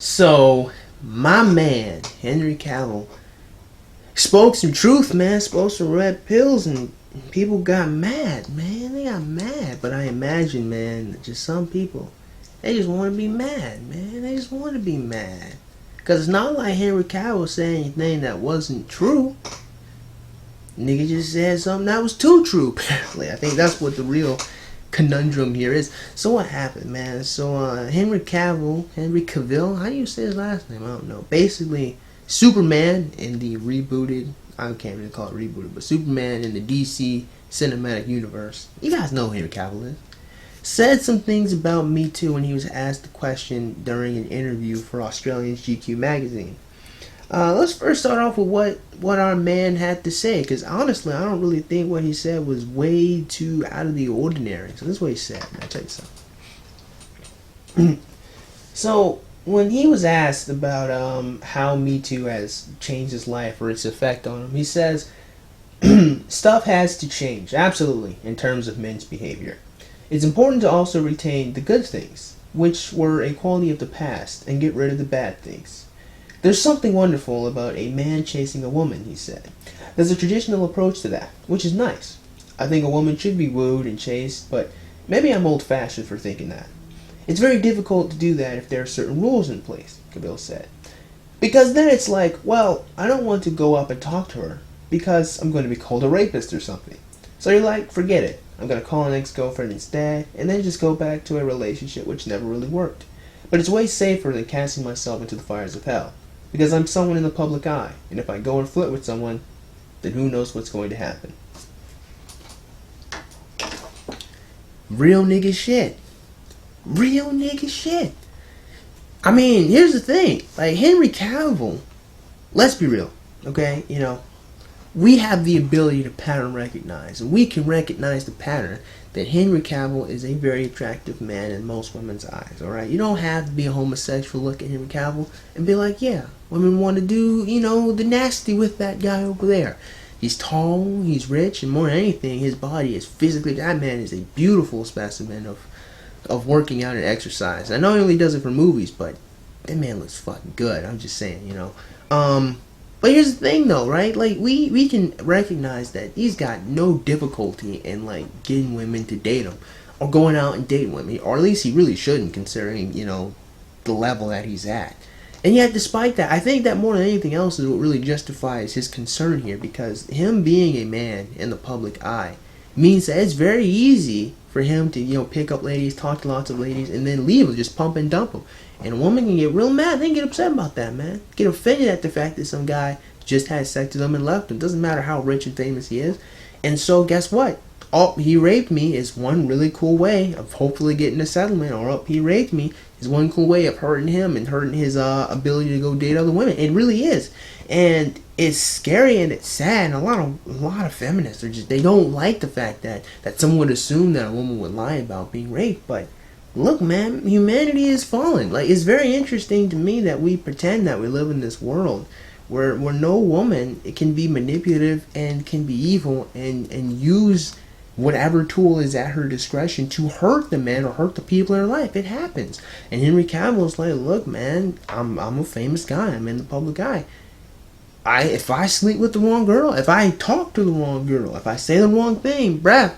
So, my man, Henry Cavill, spoke some truth, man. Spoke some red pills, and people got mad, man. They got mad. But I imagine, man, that just some people, they just want to be mad, man. They just want to be mad. Because it's not like Henry Cavill said anything that wasn't true. Nigga just said something that was too true, apparently. I think that's what the real conundrum here is. So what happened, man? So Henry Cavill, how do you say his last name? I don't know. Basically, Superman in the rebooted, I can't really call it rebooted, but Superman in the DC cinematic universe, you guys know who Henry Cavill is, said some things about MeToo when he was asked a question during an interview for Australian's GQ magazine. Let's first start off with what our man had to say, because honestly, I don't really think what he said was way too out of the ordinary. So this is what he said. I'll tell you something. So when he was asked about how Me Too has changed his life or its effect on him, he says, stuff has to change, absolutely, in terms of men's behavior. It's important to also retain the good things, which were a quality of the past, and get rid of the bad things. There's something wonderful about a man chasing a woman, he said. There's a traditional approach to that, which is nice. I think a woman should be wooed and chased, but maybe I'm old-fashioned for thinking that. It's very difficult to do that if there are certain rules in place, Cavill said. Because then it's like, well, I don't want to go up and talk to her, because I'm going to be called a rapist or something. So you're like, forget it. I'm going to call an ex-girlfriend instead, and then just go back to a relationship which never really worked. But it's way safer than casting myself into the fires of hell. Because I'm someone in the public eye, and if I go and flirt with someone, then who knows what's going to happen. Real nigga shit. Real nigga shit. I mean, here's the thing. Like, Henry Cavill, let's be real, okay? You know, we have the ability to pattern recognize, and we can recognize the pattern that Henry Cavill is a very attractive man in most women's eyes, alright? You don't have to be a homosexual, look at Henry Cavill and be like, yeah, women want to do, you know, the nasty with that guy over there. He's tall, he's rich, and more than anything, his body is physically, that man is a beautiful specimen of working out and exercise. I know he only does it for movies, but that man looks fucking good. I'm just saying, you know. But here's the thing though, right? Like, we can recognize that he's got no difficulty in, like, getting women to date him. Or going out and dating women. Or at least he really shouldn't, considering, you know, the level that he's at. And yet, despite that, I think that more than anything else is what really justifies his concern here. Because him being a man in the public eye means that it's very easy for him to, you know, pick up ladies, talk to lots of ladies, and then leave them, just pump and dump them. And a woman can get real mad, they can get upset about that, man. Get offended at the fact that some guy just had sex with them and left them. Doesn't matter how rich and famous he is. And so, guess what? Oh, he raped me is one really cool way of hopefully getting a settlement. Or, oh, he raped me is one cool way of hurting him and hurting his ability to go date other women. It really is. And it's scary and it's sad. And a lot of feminists are just, they don't like the fact that someone would assume that a woman would lie about being raped. But look, man, humanity is fallen. Like, it's very interesting to me that we pretend that we live in this world where no woman can be manipulative and can be evil and use whatever tool is at her discretion to hurt the man or hurt the people in her life. It happens. And Henry Cavill's like, look, man, I'm a famous guy. I'm in the public eye. If I sleep with the wrong girl, if I talk to the wrong girl, if I say the wrong thing, bruh,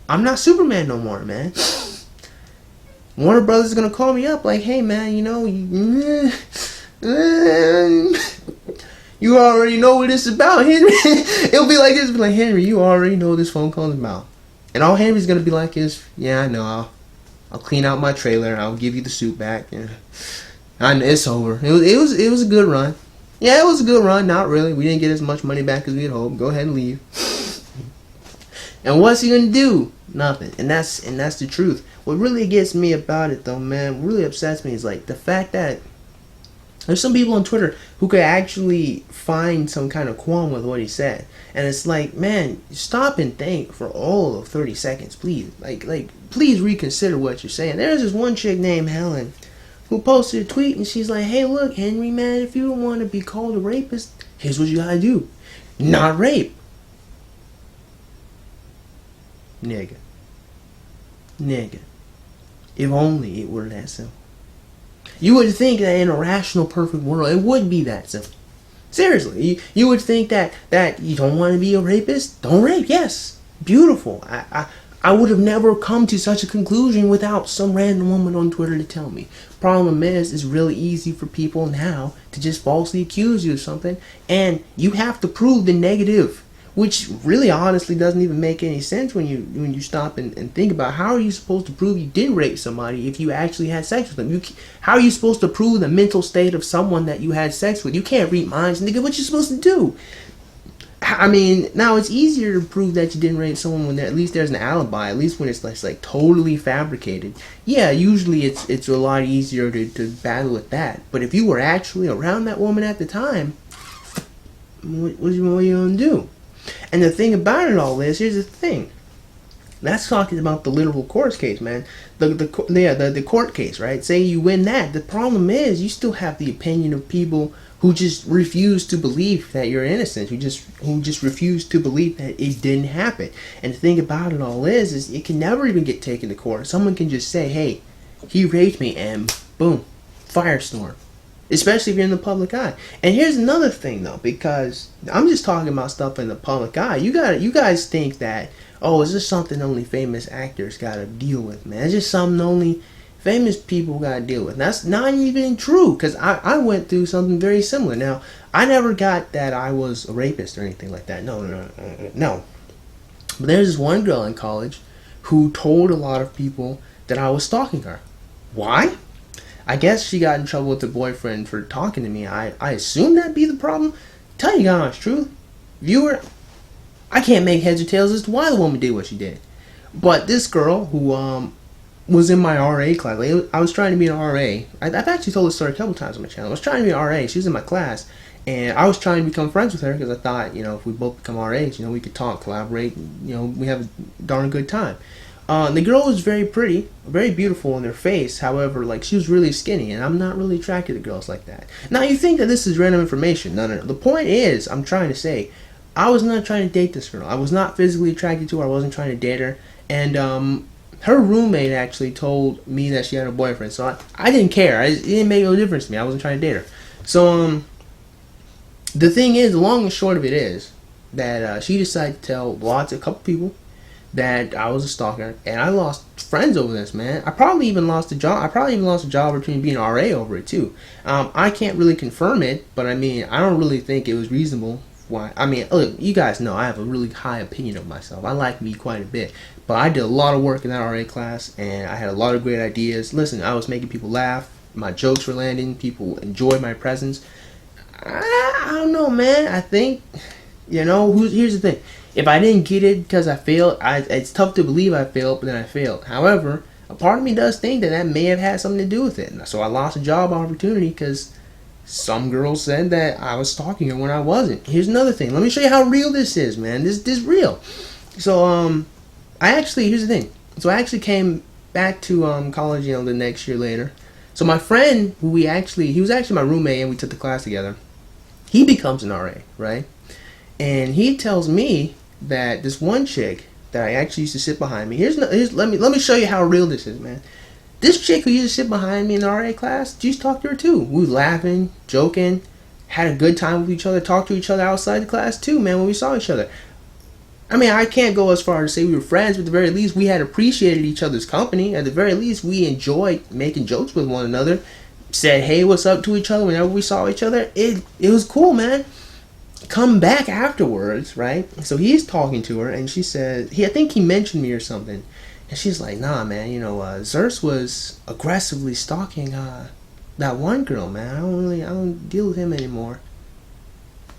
I'm not Superman no more, man. Warner Brothers is gonna call me up like, hey, man, you know, you already know what it's about, Henry. It'll be like this, be like, Henry, you already know what this phone call is about. And all Henry's gonna be like is, yeah, I know, I'll clean out my trailer, I'll give you the suit back. Yeah. And it's over. It was a good run. Yeah, it was a good run. Not really. We didn't get as much money back as we had hoped. Go ahead and leave. And what's he gonna do? Nothing. And that's the truth. What really gets me about it though, man, what really upsets me is like the fact that there's some people on Twitter who could actually find some kind of qualm with what he said. And it's like, man, stop and think for all of 30 seconds, please. Like please reconsider what you're saying. There's this one chick named Helen who posted a tweet and she's like, hey, look, Henry, man, if you don't want to be called a rapist, here's what you gotta do. Not rape. Nigga. If only it were that simple. You would think that in a rational, perfect world, it would be that simple. Seriously, you would think that you don't want to be a rapist? Don't rape, yes. Beautiful. I would have never come to such a conclusion without some random woman on Twitter to tell me. Problem is, it's really easy for people now to just falsely accuse you of something, and you have to prove the negative, which really honestly doesn't even make any sense when you stop and think about how are you supposed to prove you did rape somebody if you actually had sex with them? How are you supposed to prove the mental state of someone that you had sex with? You can't read minds, nigga. What you supposed to do? I mean, now it's easier to prove that you didn't rape someone when at least there's an alibi. At least when it's like totally fabricated. Yeah, usually it's a lot easier to battle with that. But if you were actually around that woman at the time, what are you gonna do? And the thing about it all is, here's the thing. That's talking about the literal court case, man. The court case, right? Say you win that. The problem is, you still have the opinion of people who just refuse to believe that you're innocent, who just refuse to believe that it didn't happen. And the thing about it all is it can never even get taken to court. Someone can just say, hey, he raped me, and boom, firestorm. Especially if you're in the public eye. And here's another thing though, because I'm just talking about stuff in the public eye. You guys think that, oh, is this something only famous actors gotta deal with, man? It's just something only famous people gotta deal with. That's not even true, because I went through something very similar. Now, I never got that I was a rapist or anything like that. No. But there's this one girl in college who told a lot of people that I was stalking her. Why? I guess she got in trouble with her boyfriend for talking to me. I assume that'd be the problem. Tell you God's truth, viewer, I can't make heads or tails as to why the woman did what she did. But this girl who was in my RA class, like, I was trying to be an RA. I've actually told this story a couple times on my channel. I was trying to be an RA. She was in my class, and I was trying to become friends with her because I thought, if we both become RAs, we could talk, collaborate, and, we have a darn good time. The girl was very pretty, very beautiful in her face. However, she was really skinny, and I'm not really attracted to girls like that. Now, you think that this is random information. No. The point is, I'm trying to say, I was not trying to date this girl. I was not physically attracted to her. I wasn't trying to date her. And her roommate actually told me that she had a boyfriend, so I didn't care. It didn't make no difference to me. I wasn't trying to date her. So, the thing is, the long and short of it is that she decided to tell a couple people that I was a stalker, and I lost friends over this, man. I probably even lost a job. I probably even lost a job between being an RA over it too. I can't really confirm it, but I don't really think it was reasonable. Why? Look, you guys know I have a really high opinion of myself. I like me quite a bit, but I did a lot of work in that RA class, and I had a lot of great ideas. Listen, I was making people laugh. My jokes were landing. People enjoyed my presence. I don't know, man. I think, here's the thing. If I didn't get it because I failed, it's tough to believe I failed, but then I failed. However, a part of me does think that may have had something to do with it. So I lost a job opportunity because some girl said that I was stalking her when I wasn't. Here's another thing. Let me show you how real this is, man. This is real. So, here's the thing. So I actually came back to college, the next year later. So my friend, he was actually my roommate, and we took the class together. He becomes an RA, right? And he tells me that this one chick that I actually used to sit behind me. Let me show you how real this is, man. This chick who used to sit behind me in the RA class, she used to talk to her too. We were laughing, joking, had a good time with each other, talked to each other outside the class too, man, when we saw each other. I can't go as far as to say we were friends, but at the very least we had appreciated each other's company. At the very least we enjoyed making jokes with one another, said hey, what's up to each other whenever we saw each other. It was cool, man. Come back afterwards, right? So he's talking to her, and she said, I think he mentioned me or something, and she's like, nah, man, Zerce was aggressively stalking that one girl, man. I don't deal with him anymore.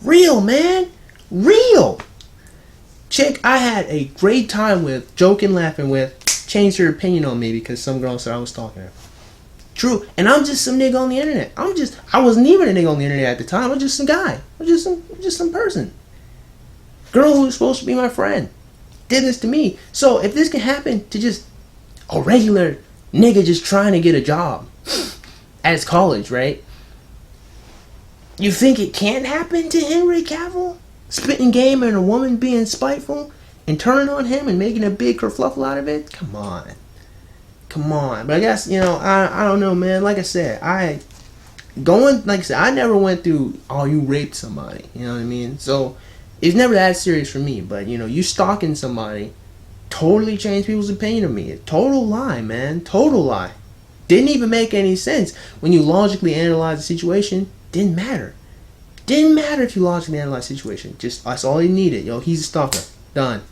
Real, man, real. Chick I had a great time with, joking, laughing with, changed her opinion on me because some girl said I was stalking her. True, and I'm just some nigga on the internet. I wasn't even a nigga on the internet at the time. I was just some guy. I was just some person. Girl who was supposed to be my friend did this to me. So if this can happen to just a regular nigga just trying to get a job at college, right? You think it can't happen to Henry Cavill? Spitting game and a woman being spiteful and turning on him and making a big kerfluffle out of it? Come on. come on. But I guess, you know, I don't know, man. Like I said, I never went through, oh, you raped somebody. You know what I mean? So it's never that serious for me. But, you know, you stalking somebody totally changed people's opinion of me. A total lie, man. Total lie. Didn't even make any sense. When you logically analyze the situation, didn't matter. Didn't matter if you logically analyze the situation. Just, that's all you needed. Yo, he's a stalker. Done.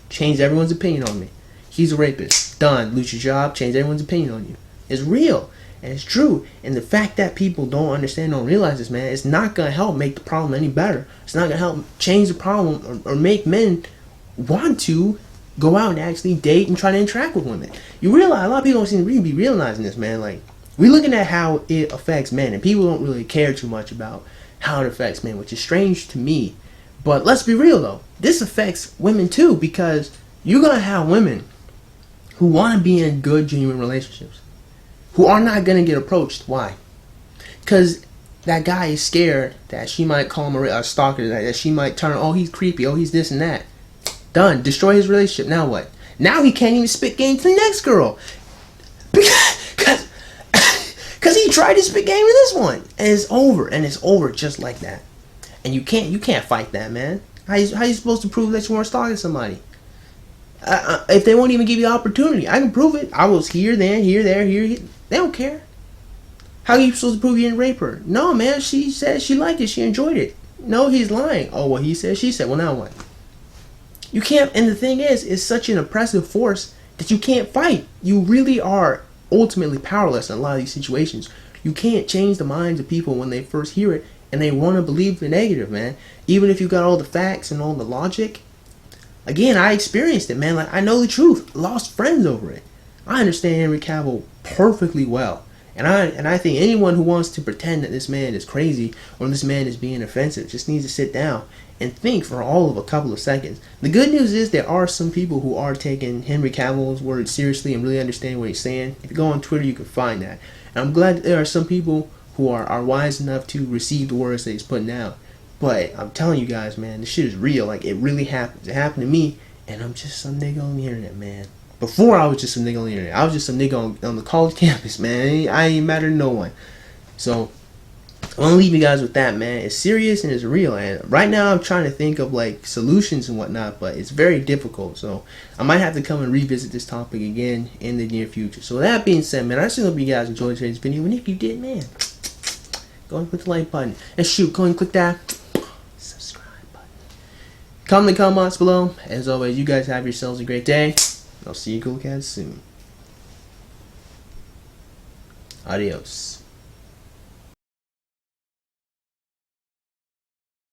Changed everyone's opinion on me. He's a rapist. Done. Lose your job. Change everyone's opinion on you. It's real. And it's true. And the fact that people don't understand, don't realize this, man, it's not going to help make the problem any better. It's not going to help change the problem or make men want to go out and actually date and try to interact with women. You realize, a lot of people don't seem to really be realizing this, man. Like, we're looking at how it affects men, and people don't really care too much about how it affects men, which is strange to me. But let's be real, though. This affects women, too, because you're going to have women who want to be in good, genuine relationships, who are not going to get approached. Why? Because that guy is scared that she might call him a stalker, that she might turn, oh, he's creepy, oh, he's this and that. Done. Destroy his relationship. Now what? Now he can't even spit game to the next girl. Because he tried to spit game to this one. And it's over. And it's over just like that. And you can't fight that, man. How you supposed to prove that you weren't stalking somebody? If they won't even give you the opportunity, I can prove it. I was here, then, here, there, here. They don't care. How are you supposed to prove you didn't rape her? No, man. She said she liked it. She enjoyed it. No, he's lying. Oh, well, he said, she said. Well, now what? You can't, and the thing is, it's such an oppressive force that you can't fight. You really are ultimately powerless in a lot of these situations. You can't change the minds of people when they first hear it, and they want to believe the negative, man. Even if you got all the facts and all the logic. Again, I experienced it, man. Like, I know the truth. Lost friends over it. I understand Henry Cavill perfectly well. And I think anyone who wants to pretend that this man is crazy or this man is being offensive just needs to sit down and think for all of a couple of seconds. The good news is there are some people who are taking Henry Cavill's words seriously and really understand what he's saying. If you go on Twitter, you can find that. And I'm glad that there are some people who are wise enough to receive the words that he's putting out. But I'm telling you guys, man, this shit is real. Like, it really happens. It happened to me, and I'm just some nigga on the internet, man. Before, I was just some nigga on the internet. I was just some nigga on the college campus, man. I ain't matter to no one. So, I want to leave you guys with that, man. It's serious and it's real. And right now, I'm trying to think of, like, solutions and whatnot, but it's very difficult. So, I might have to come and revisit this topic again in the near future. So, with that being said, man, I just hope you guys enjoyed today's video. And if you did, man, go and click the like button. And shoot, go and click that subscribe button. Comment in the comments below. As always, you guys have yourselves a great day. I'll see you cool cats soon. Adios.